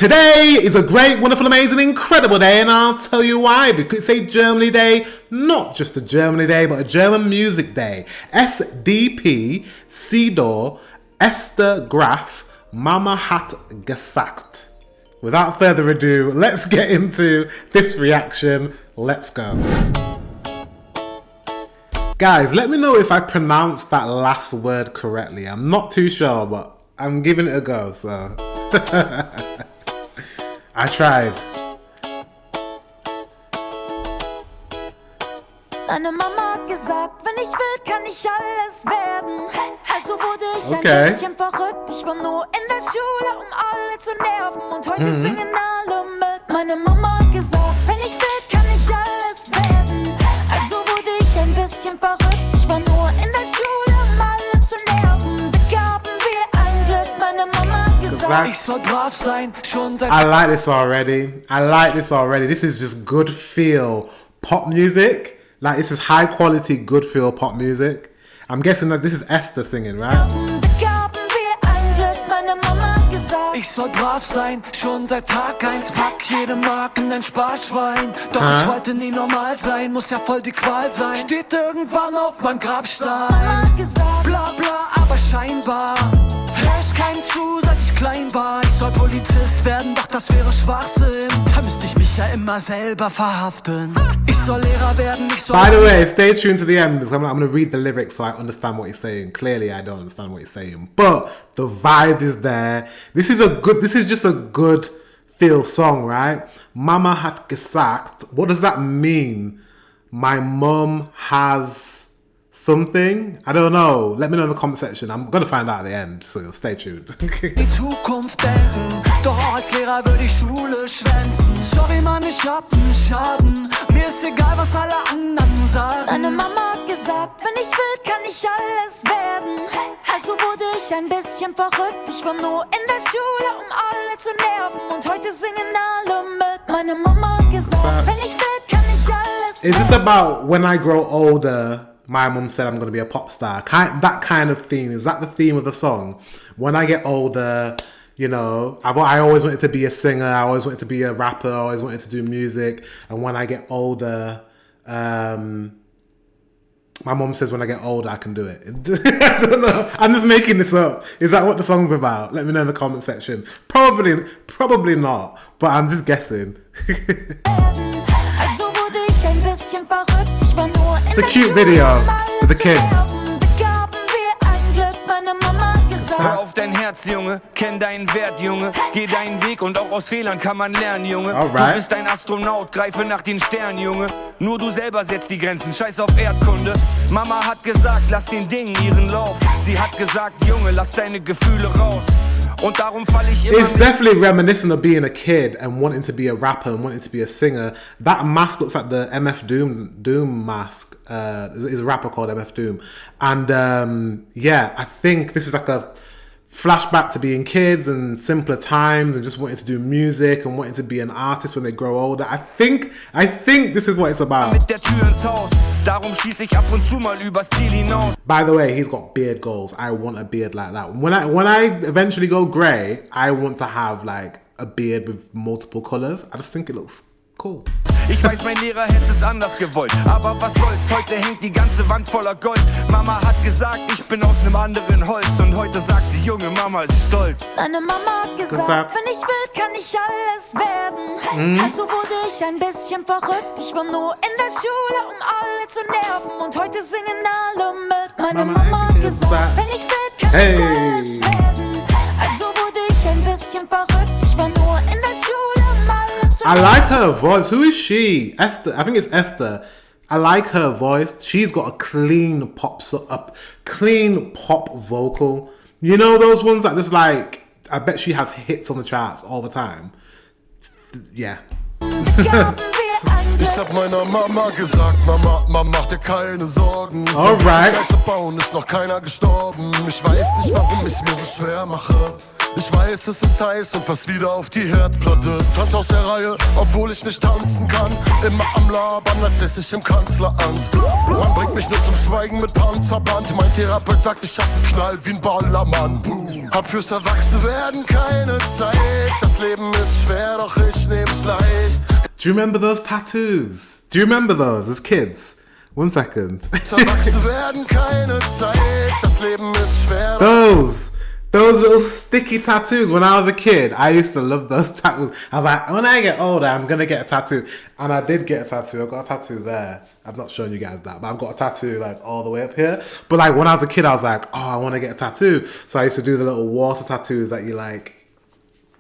Today is a great, wonderful, amazing, incredible day, and I'll tell you why. Because it's a Germany day, not just a Germany day, but a German music day. SDP, Sido, Esther, Graf, Mama hat gesagt. Without further ado, let's get into this reaction. Let's go. Guys, let me know if I pronounced that last word correctly. I'm not too sure, but I'm giving it a go, so. I tried. Meine Mama hat gesagt, wenn ich will, kann ich alles werden. Also wurde ich ein bisschen verrückt. Ich war nur in der Schule, um alle zu nerven. Und heute singen alle mit. Meine Mama hat gesagt, wenn ich will, kann ich alles werden. Also wurde ich ein bisschen verrückt. Ich war nur in der Schule, um alle zu nerven. Begaben wir ein Glück. Meine Mama hat gesagt, ich soll brav sein, schon seit... I like this already. I like this already. This is just good feel pop music. Like, this is high quality, good feel pop music. I'm guessing that this is Esther singing, right? Ich soll brav sein, schon seit Tag 1. Pack jede Mark in ein Sparschwein. Doch ich wollte nie normal sein, muss ja voll die Qual sein. Steht irgendwann auf meinem Grabstein. Bla bla, aber scheinbar hör ich keinem zu, seit ich klein war. Ich soll Polizist werden, doch das wäre Schwachsinn. Da müsste ich mich ja immer selber verhaften. Ich soll Lehrer werden, ich soll... By the way, stay tuned to the end because I'm going to read the lyrics so I understand what he's saying. Clearly, I don't understand what he's saying, but the vibe is there. This is just a good feel song, right? Mama hat gesagt. What does that mean? My mum has... something? I don't know. Let me know in the comment section. I'm gonna find out at the end, so stay tuned. Die Zukunft denken, doch auch als Lehrer würde ich Schule schwänzen. Sorry Mann, ich hab einen Schaden. Mir ist egal, was alle anderen sagen. Meine Mama hat gesagt, wenn ich will, kann ich alles werden. Also wurde ich ein bisschen verrückt. Ich war nur in der Schule, um alle zu nerven. Und heute singen alle mit. Meine Mama hat gesagt, wenn ich will, kann ich alles werden. Is this about when I grow older? My mum said I'm going to be a pop star. That kind of theme. Is that the theme of the song? When I get older, you know, I always wanted to be a singer. I always wanted to be a rapper. I always wanted to do music. And when I get older, my mum says when I get older, I can do it. I don't know. I'm just making this up. Is that what the song's about? Let me know in the comment section. Probably not. But I'm just guessing. It's a cute video for the kids. Hör auf dein Herz, Junge, kenn deinen Wert, Junge. Geh deinen Weg und auch aus Fehlern kann man lernen, Junge. Du bist ein Astronaut, greife nach den Sternen, Junge. Nur du selber setzt die Grenzen, scheiß auf Erdkunde. Mama hat gesagt, lass den Dingen ihren Lauf. Sie hat gesagt, Junge, lass deine Gefühle raus. Und darum fall ich immer. It's definitely reminiscent of being a kid and wanting to be a rapper and wanting to be a singer. That mask looks like the MF Doom mask. Is a rapper called MF Doom. And yeah, I think this is like a flashback to being kids and simpler times and just wanting to do music and wanting to be an artist when they grow older. I think this is what it's about. By the way, he's got beard goals. I want a beard like that. When I eventually go grey, I want to have like a beard with multiple colours. I just think it looks cool. Ich weiß, mein Lehrer hätte es anders gewollt, aber was soll's, heute hängt die ganze Wand voller Gold. Mama hat gesagt, ich bin aus einem anderen Holz und heute sagt sie, Junge, Mama ist stolz. Meine Mama hat gesagt, wenn ich will, kann ich alles werden. Also wurde ich ein bisschen verrückt. Ich war nur in der Schule, um alle zu nerven und heute singen alle mit. Meine Mama hat gesagt, wenn ich will, kann ich alles werden. Also wurde ich ein bisschen verrückt. Ich war nur in der Schule, um alle zu nerven. I like her voice. Who is she? Esther. I think it's Esther. I like her voice. She's got a clean pop vocal. You know those ones that just like, I bet she has hits on the charts all the time. Yeah. Ich hab meiner Mama gesagt, Mama, mach dir keine Sorgen. Alright. Scheiße bauen, ist noch keiner gestorben. Ich weiß nicht, warum ich's mir so schwer mache. Ich weiß, es ist heiß und fast wieder auf die Herdplatte. Tanz aus der Reihe, obwohl ich nicht tanzen kann. Immer am Labern, als säß ich im Kanzleramt. Man bringt mich nur zum Schweigen mit Panzerband. Mein Therapeut sagt, ich hab einen Knall wie ein Ballermann. Hab fürs Erwachsenwerden keine Zeit. Das Leben ist doch ich nehm's leicht. Do you remember those tattoos? Do you remember those as kids? 1 second. Erwachsen werden keine Zeit, das Leben ist schwer. Those little sticky tattoos. When I was a kid, I used to love those tattoos. I was like, when I get older, I'm gonna get a tattoo. And I did get a tattoo. I got a tattoo there. I've not shown you guys that, but I've got a tattoo like all the way up here. But like when I was a kid, I was like, oh, I want to get a tattoo. So I used to do the little water tattoos that you like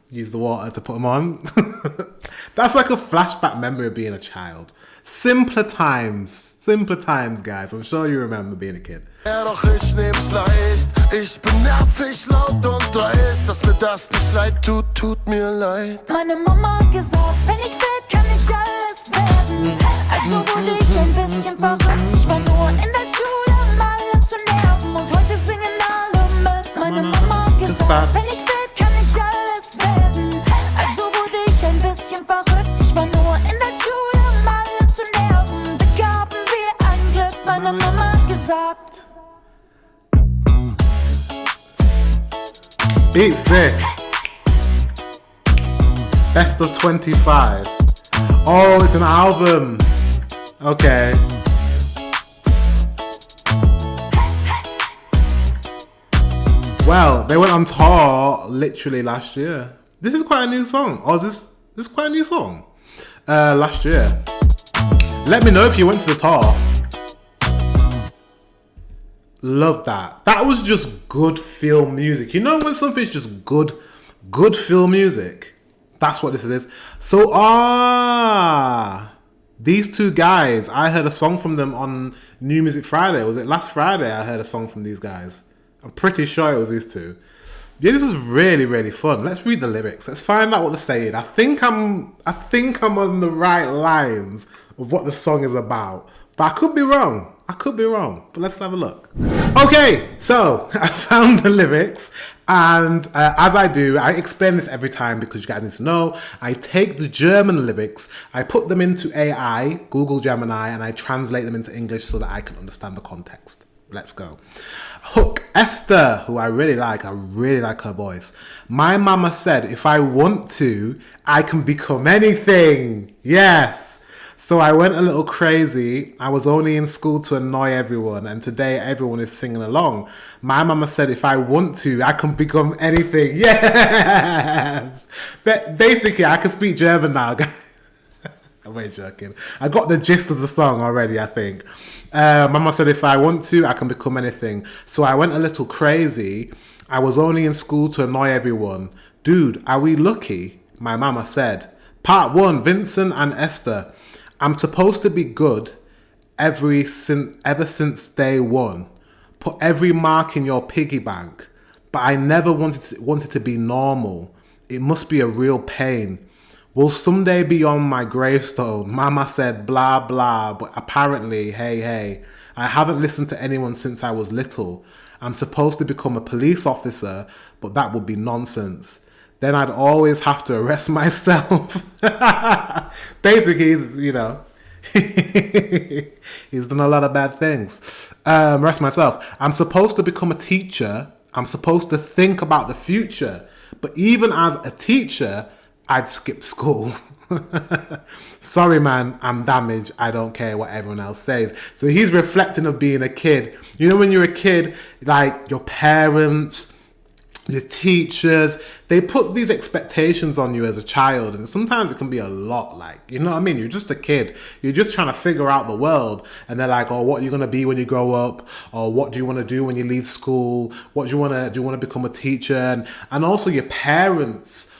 use the water to put them on. That's like a flashback memory of being a child. Simpler times, guys. I'm sure you remember being a kid. Ja, doch ich nehm's leicht. Ich bin nervig, laut und dreist. Dass mir das nicht leid tut, tut mir leid. Meine Mama hat gesagt, wenn ich will, kann ich alles werden. Also wurde ich ein bisschen verrückt. Ich war nur in der Schule, um alle zu nerven. Und heute singen alle mit. Meine Mama hat gesagt, wenn ich will, kann ich alles werden. Also wurde ich ein bisschen verrückt. Ich war nur in der Schule, um alle zu nerven. Begaben wir ein Glück. Meine Mama hat gesagt. Beat sick. Best of 25. Oh, it's an album. Okay. Well, they went on tour literally last year. This is quite a new song. Oh, this is quite a new song. Last year. Let me know if you went to the tour. Love that. That was just good feel music. You know when something's just good feel music? That's what this is. So, these two guys, I heard a song from them on New Music Friday. Was it last Friday I heard a song from these guys? I'm pretty sure it was these two. Yeah, this is really, really fun. Let's read the lyrics. Let's find out what they're saying. I think I'm on the right lines of what the song is about. But I could be wrong. But let's have a look. Okay, so I found the lyrics, and as I do, I explain this every time because you guys need to know. I take the German lyrics, I put them into AI, Google Gemini, and I translate them into English so that I can understand the context. Let's go. Hook. Esther, who I really like her voice. My mama said, if I want to, I can become anything. Yes. So I went a little crazy. I was only in school to annoy everyone, and today everyone is singing along. My mama said, if I want to, I can become anything. Yes! But basically, I can speak German now, guys. I'm really joking. I got the gist of the song already, I think. Mama said, if I want to, I can become anything. So I went a little crazy. I was only in school to annoy everyone. Dude, are we lucky? My mama said. Part 1, Vincent and Esther. I'm supposed to be good ever since day one. Put every mark in your piggy bank. But I never wanted to be normal. It must be a real pain. Will someday be on my gravestone. Mama said blah blah, but apparently, hey, I haven't listened to anyone since I was little. I'm supposed to become a police officer, but that would be nonsense. Then I'd always have to arrest myself. Basically, he's done a lot of bad things. Arrest myself. I'm supposed to become a teacher. I'm supposed to think about the future. But even as a teacher, I'd skip school. Sorry, man, I'm damaged. I don't care what everyone else says. So he's reflecting of being a kid. You know, when you're a kid, like your parents, your teachers, they put these expectations on you as a child, and sometimes it can be a lot. Like, you know what I mean? You're just a kid. You're just trying to figure out the world, and they're like, oh, what are you going to be when you grow up? Or what do you want to do when you leave school? What do you want to become a teacher? And also your parents,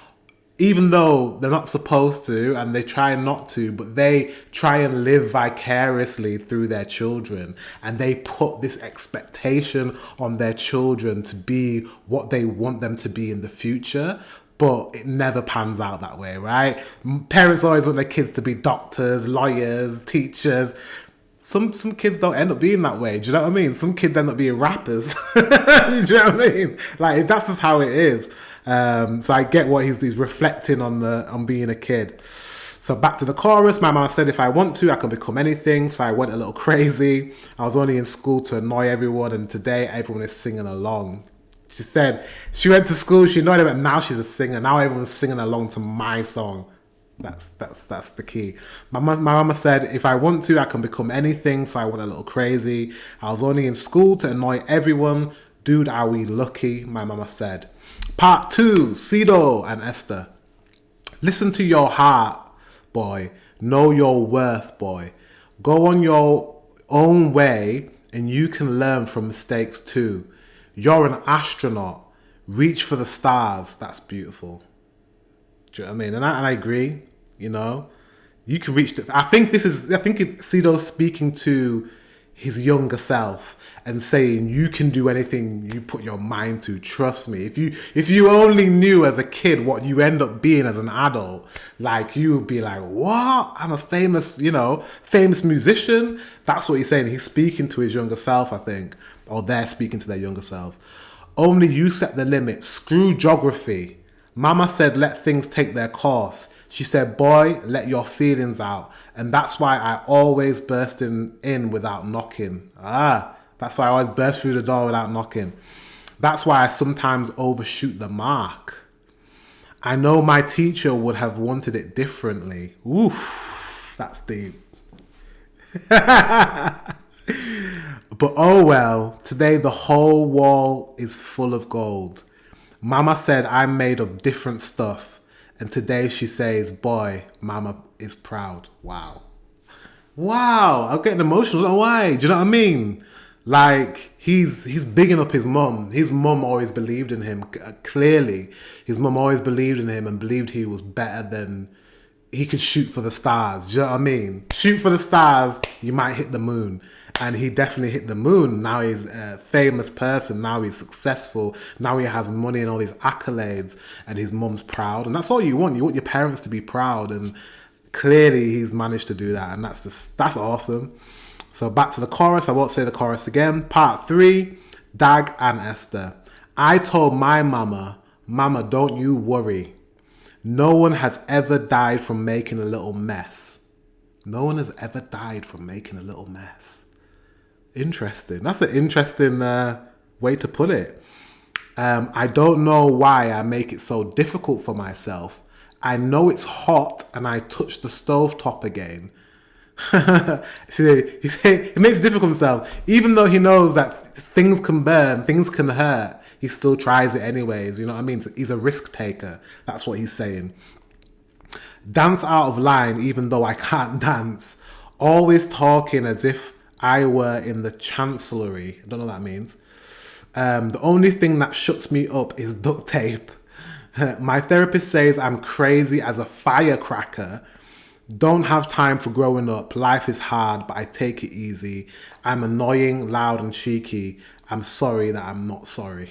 even though they're not supposed to and they try not to, but they try and live vicariously through their children, and they put this expectation on their children to be what they want them to be in the future, but it never pans out that way, right? Parents always want their kids to be doctors, lawyers, teachers. Some kids don't end up being that way. Do you know what I mean? Some kids end up being rappers. Do you know what I mean? Like, that's just how it is. So I get what he's reflecting on being a kid. So back to the chorus. My mom said, if I want to, I can become anything. So I went a little crazy. I was only in school to annoy everyone, and today everyone is singing along. She said she went to school, she knew it, but now she's a singer. Now everyone's singing along to my song. That's the key. My mama said, if I want to, I can become anything, so I went a little crazy. I was only in school to annoy everyone. Dude, are we lucky? My mama said. Part 2, Sido and Esther. Listen to your heart, boy. Know your worth, boy. Go on your own way and you can learn from mistakes too. You're an astronaut. Reach for the stars. That's beautiful. Do you know what I mean? And I agree, you know. You can reach I think Sido's speaking to his younger self and saying you can do anything you put your mind to. Trust me. If you only knew as a kid what you end up being as an adult, like you would be like, what? I'm a famous musician. That's what he's saying. He's speaking to his younger self, I think. Or they're speaking to their younger selves. Only you set the limit. Screw geography. Mama said let things take their course. She said, boy, let your feelings out. And that's why I always burst in without knocking. That's why I always burst through the door without knocking. That's why I sometimes overshoot the mark. I know my teacher would have wanted it differently. Oof, that's deep. But oh well, today the whole wall is full of gold. Mama said I'm made of different stuff. And today she says, boy, mama is proud. Wow. I'm getting emotional. I don't know why. Do you know what I mean? Like, he's bigging up his mum. His mum always believed in him. Clearly, his mum always believed in him and believed he was better than... He could shoot for the stars. Do you know what I mean? Shoot for the stars, you might hit the moon. And he definitely hit the moon. Now he's a famous person. Now he's successful. Now he has money and all these accolades. And his mum's proud. And that's all you want. You want your parents to be proud. And clearly he's managed to do that. And that's awesome. So back to the chorus. I won't say the chorus again. Part 3, Dag and Esther. I told my mama, don't you worry. No one has ever died from making a little mess. No one has ever died from making a little mess. Interesting. That's an interesting way to put it. I don't know why I make it so difficult for myself. I know it's hot and I touch the stovetop again. See, he makes it difficult for himself. Even though he knows that things can burn, things can hurt, he still tries it anyways. You know what I mean? He's a risk taker. That's what he's saying. Dance out of line even though I can't dance. Always talking as if I were in the chancellery. I don't know what that means. The only thing that shuts me up is duct tape. My therapist says I'm crazy as a firecracker. Don't have time for growing up. Life is hard, but I take it easy. I'm annoying, loud and cheeky. I'm sorry that I'm not sorry.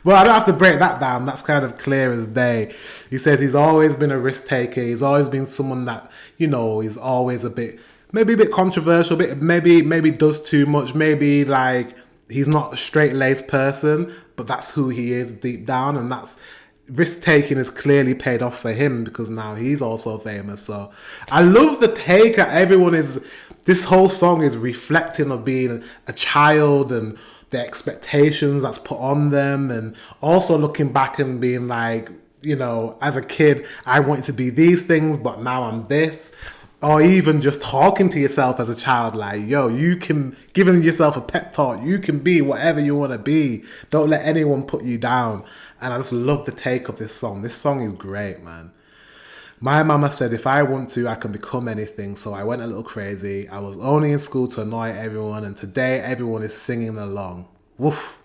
Well, I don't have to break that down. That's kind of clear as day. He says he's always been a risk taker. He's always been someone that, you know, is always maybe a bit controversial, maybe does too much. Maybe like he's not a straight-laced person, but that's who he is deep down. And that's risk-taking is clearly paid off for him because now he's also famous. So I love the take that everyone is... This whole song is reflecting of being a child and the expectations that's put on them, and also looking back and being like, you know, as a kid, I wanted to be these things, but now I'm this. Or even just talking to yourself as a child, like, yo, you can, giving yourself a pep talk, you can be whatever you want to be. Don't let anyone put you down. And I just love the take of this song. This song is great, man. My mama said, if I want to, I can become anything. So I went a little crazy. I was only in school to annoy everyone. And today, everyone is singing along. Woof.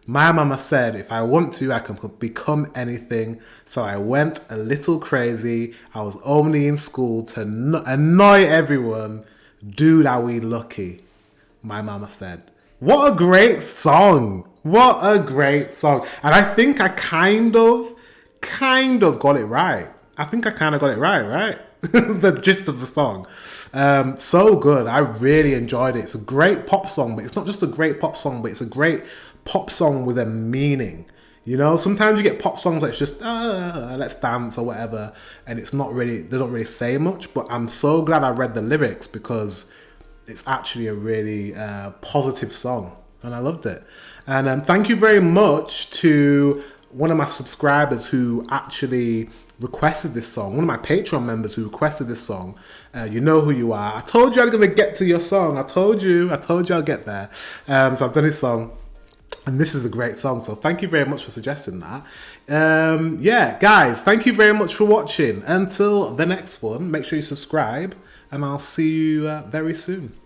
My mama said, if I want to, I can become anything. So I went a little crazy. I was only in school to annoy everyone. Dude, are we lucky? My mama said. What a great song. What a great song. And I think I kind of got it right. I think I kind of got it right? The gist of the song. So good. I really enjoyed it. It's a great pop song, but it's not just a great pop song, but it's a great pop song with a meaning. You know, sometimes you get pop songs that's just, let's dance or whatever, and it's not really, they don't really say much, but I'm so glad I read the lyrics because it's actually a really positive song. and I loved it. And thank you very much to one of my subscribers who actually requested this song. One of my Patreon members who requested this song. You know who you are. I told you I'm going to get to your song. I told you I'll get there. So I've done this song. And this is a great song, so thank you very much for suggesting that. Yeah, guys, thank you very much for watching. Until the next one, make sure you subscribe, and I'll see you very soon.